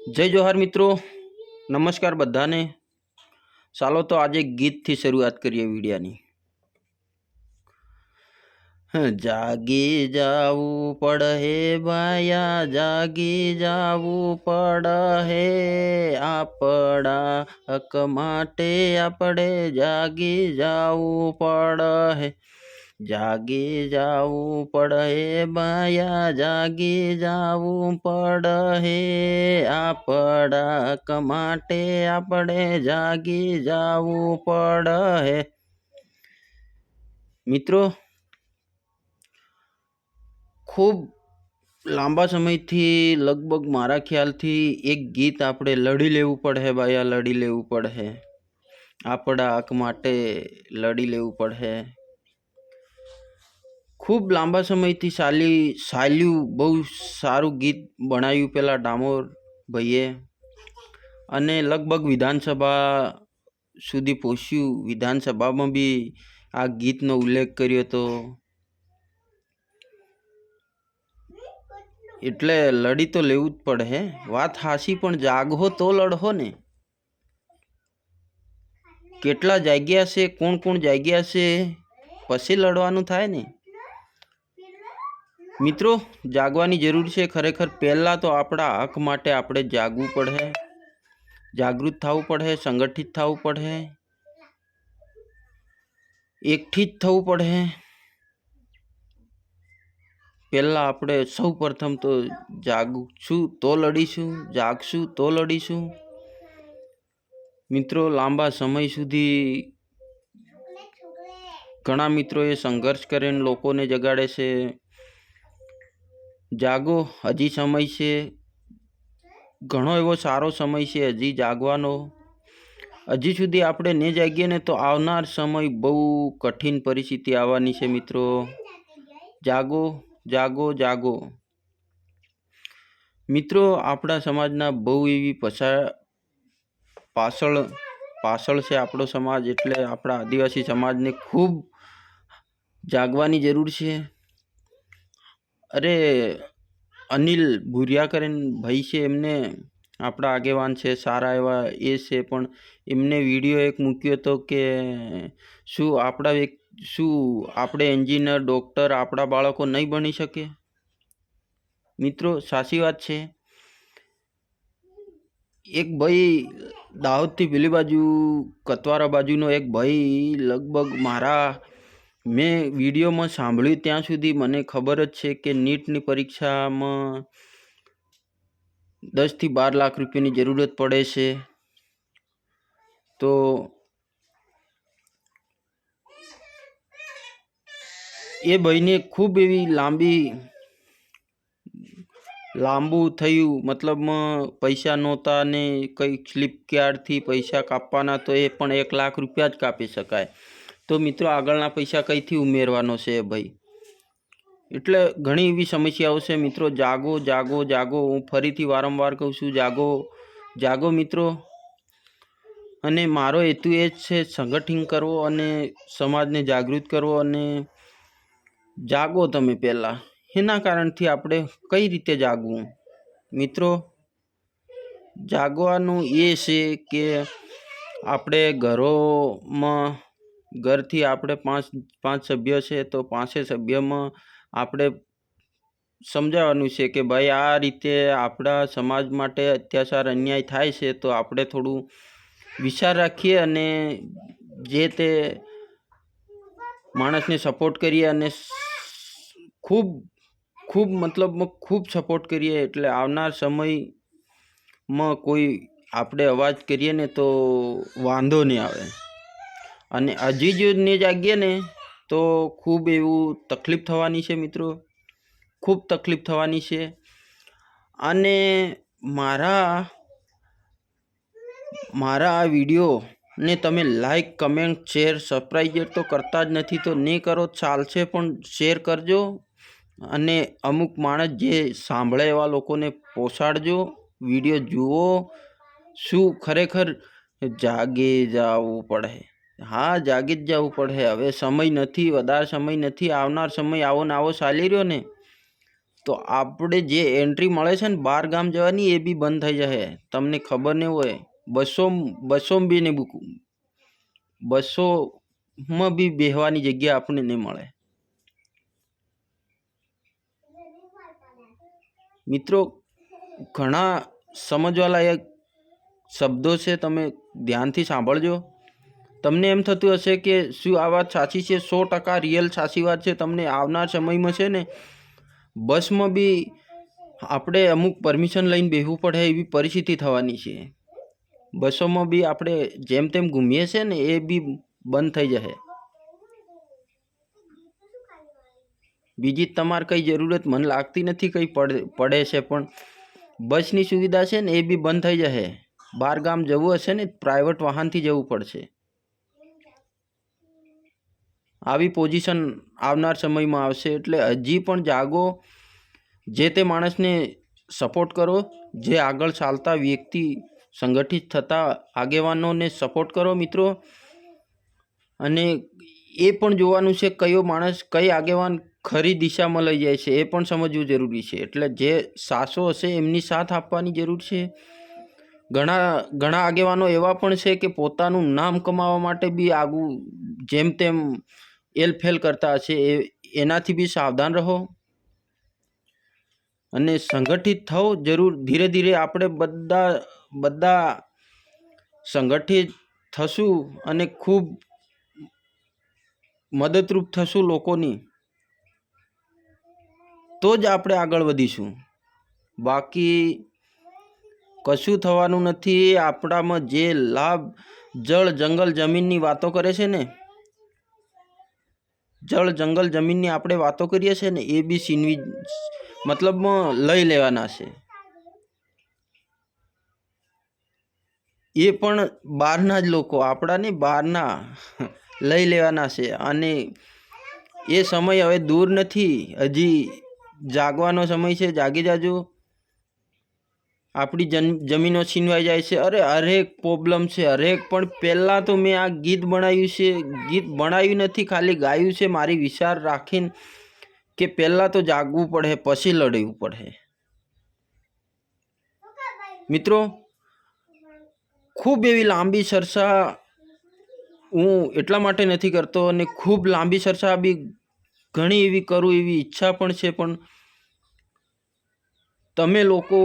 जय जोहार मित्रों। नमस्कार बधाने। चालो तो आज एक गीत थी शुरुआत करिए वीडियोनी। जागी जावू पड़े बाया, जागी जावू पड़े, आपड़ा हक माटे आपड़े जागी जावू पड़े। जागी जावू पड़े बाया, जागी जावू पड़े, आपड़ा हक माटे आपड़े जागी जावू पड़े। मित्रों, खूब लांबा समय थी लगभग मारा ख्याल थी एक गीत आपणे लड़ी लेवू पड़े बाया, लड़ी लेवू पड़े, आपड़ा हक माटे लड़ी लेवू पड़े। खूब लांबा समय थी साल्यू बहु सारू गीत बनाव्યું पेला डामोर भाईए अने लगभग विधानसभा सुधी पહોંચ્યું। विधानसभाમાં बी आ गीतનો उल्लेख કર્યો હતો। એટલે લડી તો લેવું જ પડે। વાત હાસી, પણ જાગો તો લડહો ને। કેટલા જાગ્યા છે, કોણ કોણ જાગ્યા છે, પછી લડવાનું થાય ને। મિત્રો, જાગવાની જરૂર છે ખરેખર। પહેલા તો આપણા હક માટે આપણે જાગવું પડે, જાગૃત થવું પડે, સંગઠિત થવું પડે, એકઠી જ થવું પડે। પહેલા આપણે સૌ પ્રથમ તો જાગશું તો લડીશું, જાગશું તો લડીશું। મિત્રો, લાંબા સમય સુધી ઘણા મિત્રોએ સંઘર્ષ કરીને લોકોને જગાડે છે। જાગો, હજી સમય છે, ઘણો એવો સારો સમય છે હજી જાગવાનો। હજી સુધી આપણે ને જાગીએ ને તો આવનાર સમય બહુ કઠિન પરિસ્થિતિ આવવાની છે। મિત્રો, જાગો જાગો જાગો। મિત્રો, આપણા સમાજના બહુ એવી પાછળ છે આપણો સમાજ, એટલે આપણા આદિવાસી સમાજને ખૂબ જાગવાની જરૂર છે। અરે, અનિલ ભુરિયા કરીને ભાઈ છે, એમને આપણા આગેવાન છે, સારા એવા એ છે, પણ એમને વિડીયો એક મૂક્યો હતો કે શું આપણે એન્જિનિયર, ડૉક્ટર આપણા બાળકો નહીં બની શકે। મિત્રો, સાચી વાત છે। એક ભાઈ દાહોદથી પેલી બાજુ કતવારા બાજુનો એક ભાઈ લગભગ મેં વિડીયોમાં સાંભળ્યું ત્યાં સુધી મને ખબર જ છે કે નીટની પરીક્ષામાં 10 થી 12 લાખ રૂપિયાની જરૂરત પડે છે। તો એ ભાઈને ખૂબ એવી લાંબુ થયું, મતલબમાં પૈસા નહોતા ને કંઈક ફ્લિપકાર્ટથી પૈસા કાપવાના, તો એ પણ 1 લાખ રૂપિયા જ કાપી શકાય। તો મિત્રો, આગળના પૈસા કઈથી ઉમેરવાનો છે ભાઈ? એટલે ઘણી એવી સમસ્યાઓ છે। મિત્રો, જાગો જાગો જાગો। હું ફરીથી વારંવાર કહું છું, જાગો જાગો મિત્રો। અને મારો હેતુ એ જ છે સંગઠન કરવો અને સમાજને જાગૃત કરવો। અને જાગો તમે પહેલાં, એના કારણથી આપણે કઈ રીતે જાગવું? મિત્રો, જાગવાનું એ છે કે આપણે ઘરથી આપણે પાંચ સભ્ય છે, તો 5 સભ્યમાં આપણે સમજાવવાનું છે કે ભાઈ આ રીતે આપણા સમાજ માટે અત્યાચાર અન્યાય થાય છે, તો આપણે થોડું વિચાર રાખીએ અને જે તે માણસને સપોર્ટ કરીએ અને ખૂબ સપોર્ટ કરીએ। એટલે આવનાર સમયમાં કોઈ આપણે અવાજ કરીએ ને તો વાંધો નહીં આવે। અને હજી જો ને જાગીએ ને તો ખૂબ એવું તકલીફ થવાની છે। મિત્રો, ખૂબ તકલીફ થવાની છે। અને મારા આ વિડીયો ને તમે લાઈક, કમેન્ટ, શેર, સબસ્ક્રાઈબ તો કરતા જ નથી, તો નહીં કરો ચાલશે, પણ શેર કરજો। અને અમુક માણસ જે સાંભળે એવા લોકોને પહોંચાડજો। વિડીયો જુઓ। શું ખરેખર જાગી જવું પડે? હા, જાગી જ જવું પડે। હવે સમય નથી, વધારે સમય નથી। આવનાર સમય આવો ને આવો ચાલી રહ્યો ને, તો આપણે જે એન્ટ્રી મળે છે ને 12 ગામ જવાની એ બી બંધ થઈ જશે. તમને ખબર નહીં હોય, 200 બી નહીં, 200માં બી બેહવાની જગ્યા આપણને નહીં મળે. મિત્રો ઘણા સમજવાલાયક શબ્દો છે, તમે ધ્યાનથી સાંભળજો. તમને એમ થતું હશે કે શું આ વાત સાચી છે? 100% રિયલ સાચી વાત છે. તમને આવનાર સમયમાં છે ને બસમાં બી આપણે અમુક પરમિશન લઈને બેસવું પડે એવી પરિસ્થિતિ થવાની છે. બસોમાં બી આપણે જેમ તેમ ઘૂમીએ છે ને એ બી બંધ થઈ જશે. બીજી તમારે કંઈ જરૂરત મને લાગતી નથી કંઈ પડે છે, પણ બસની સુવિધા છે ને એ બી બંધ થઈ જશે. 12 ગામ જવું હશે ને પ્રાઇવેટ વાહનથી જવું પડશે. આવી પોઝિશન આવનાર સમયમાં આવશે. એટલે હજી પણ જાગો, જે તે માણસને સપોર્ટ કરો, જે આગળ ચાલતા વ્યક્તિ, સંગઠિત થતા આગેવાનોને સપોર્ટ કરો મિત્રો. અને એ પણ જોવાનું છે કયો માણસ, કઈ આગેવાન ખરી દિશામાં લઈ જાય છે એ પણ સમજવું જરૂરી છે. એટલે જે સાસો હશે એમની સાથ આપવાની જરૂર છે. ઘણા આગેવાનો એવા પણ છે કે પોતાનું નામ કમાવા માટે બી આગું જેમ તેમ એલફેલ કરતા હશે. એનાથી બી સાવધાન રહો અને સંગઠિત થાઓ જરૂર. ધીરે ધીરે આપણે બધા સંગઠિત થશું અને ખૂબ મદદરૂપ થશું લોકોની, તો જ આપણે આગળ વધીશું. બાકી કશું થવાનું નથી. આપણામાં જે લાભ જળ જંગલ જમીનની વાતો કરે છે ને, જળ જંગલ જમીનની આપણે વાતો કરીએ છીએ ને એ બી છીનવી મતલબમાં લઈ લેવાના છે. એ પણ બહારના જ લોકો, આપણા ને બહારના લઈ લેવાના છે. અને એ સમય હવે દૂર નથી, હજી જાગવાનો સમય છે. જાગી જાજો. આપણી જમીનો છીનવાઈ જાય છે. હરેક પ્રોબ્લેમ છે, હરેક. પણ પહેલાં તો મેં આ ગીત બનાવ્યું છે, ગીત બનાવ્યું નથી, ખાલી ગાયું છે મારી વિચાર રાખીને કે પહેલાં તો જાગવું પડે, પછી લડવું પડે. મિત્રો ખૂબ એવી લાંબી ચર્ચા હું એટલા માટે નથી કરતો, અને ખૂબ લાંબી ચર્ચા બી ઘણી એવી કરું એવી ઈચ્છા પણ છે, પણ તમે લોકો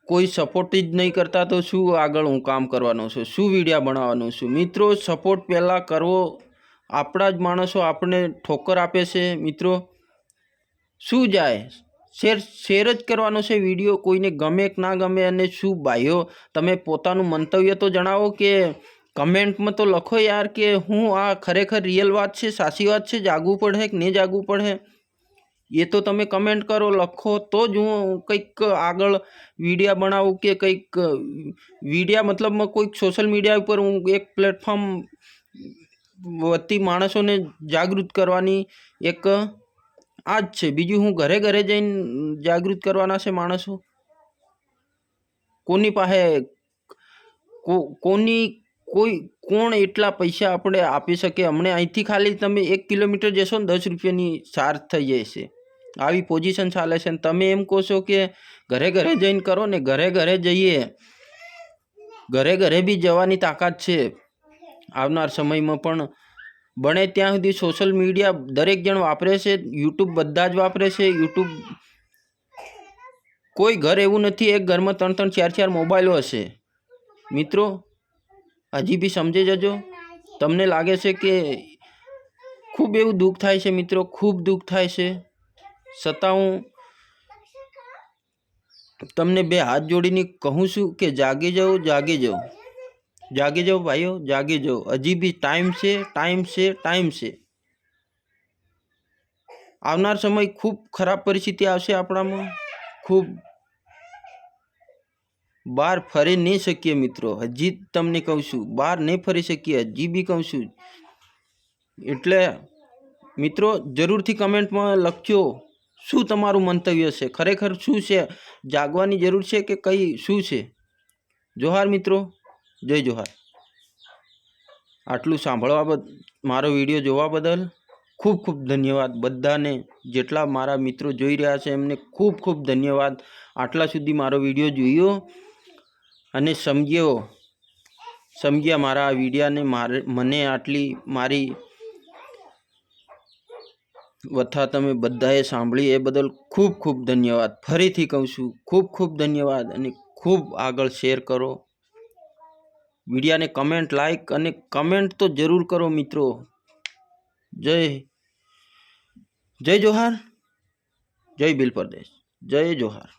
કોઈ સપોર્ટ જ નહીં કરતા તો શું આગળ હું કામ કરવાનો છું, શું વિડીયો બનાવવાનો છું? મિત્રો સપોર્ટ પહેલાં કરવો. આપણા જ માણસો આપણે ઠોકર આપે છે મિત્રો. શું જાય, શેર જ કરવાનો છે વિડીયો. કોઈને ગમે કે ના ગમે, અને શું ભાઈઓ તમે પોતાનું મંતવ્ય તો જણાવો, કે કમેન્ટમાં તો લખો યાર કે હું આ ખરેખર રિયલ વાત છે, સાચી વાત છે, જાગવું પડે કે નહીં જાગવું પડે. એ તો તમે કમેન્ટ કરો, લખો, તો જ હું કંઈક આગળ વિડીયો બનાવું કે કંઈક વિડીયો મતલબમાં કોઈક સોશિયલ મીડિયા ઉપર હું એક પ્લેટફોર્મ વતી માણસોને જાગૃત કરવાની એક આ જ છે. બીજું હું ઘરે ઘરે જઈને જાગૃત કરવાના છે માણસો. કોની પાસે કોણ એટલા પૈસા આપણે આપી શકે? હમણાં અહીંથી ખાલી તમે 1 કિલોમીટર જશો ને 10 રૂપિયાની ચાર્જ થઈ જાય છે. આવી પોઝિશન ચાલે છે. તમે એમ કહો છો કે ઘરે ઘરે જઈને કરો ને. ઘરે ઘરે જઈએ, ઘરે ઘરે બી જવાની તાકાત છે આવનાર સમયમાં. પણ બને ત્યાં સુધી સોશિયલ મીડિયા દરેક જણ વાપરે છે. યુટ્યુબ બધા જ વાપરે છે. યુટ્યુબ કોઈ ઘર એવું નથી એક ઘરમાં 3-3, 4-4 મોબાઈલો હશે. મિત્રો હજી બી સમજી જજો. તમને લાગે છે કે ખૂબ એવું દુઃખ થાય છે મિત્રો, ખૂબ દુઃખ થાય છે. છતાં હું તમને 2 હાથ જોડીને કહું છું કે જાગી જાઓ, જાગી જાઓ, જાગી જાઓ ભાઈઓ, જાગી જાઓ. હજી બી ટાઈમ છે, ટાઈમ છે, ટાઈમ છે. આવનાર સમય ખૂબ ખરાબ પરિસ્થિતિ આવશે આપણામાં. ખૂબ બહાર ફરી નહીં શકીએ મિત્રો. હજી તમને કહું છું, બહાર નહીં ફરી શકીએ, હજી બી કહું છું. એટલે મિત્રો જરૂરથી કમેન્ટમાં લખજો શું તમારું મંતવ્ય છે, ખરેખર શું છે, જાગવાની જરૂર છે કે કંઈ શું છે. જોહાર મિત્રો, જય જોહાર. આટલું સાંભળવા મારો વિડીયો જોવા બદલ ખૂબ ખૂબ ધન્યવાદ બધાને, જેટલા મારા મિત્રો જોઈ રહ્યા છે એમને ખૂબ ખૂબ ધન્યવાદ. આટલા સુધી મારો વિડીયો જોયો અને સમજ્યા મારા આ વિડીયાને, મને આટલી મારી વથા તમે બધાએ સાંભળી એ બદલ ખૂબ ખૂબ ધન્યવાદ. ફરીથી કહું છું, ખૂબ ખૂબ ધન્યવાદ. અને ખૂબ આગળ શેર કરો વિડીયાને, કમેન્ટ, લાઈક અને કમેન્ટ તો જરૂર કરો મિત્રો. જય જોહાર, જય ભીલ પ્રદેશ, જય જોહાર.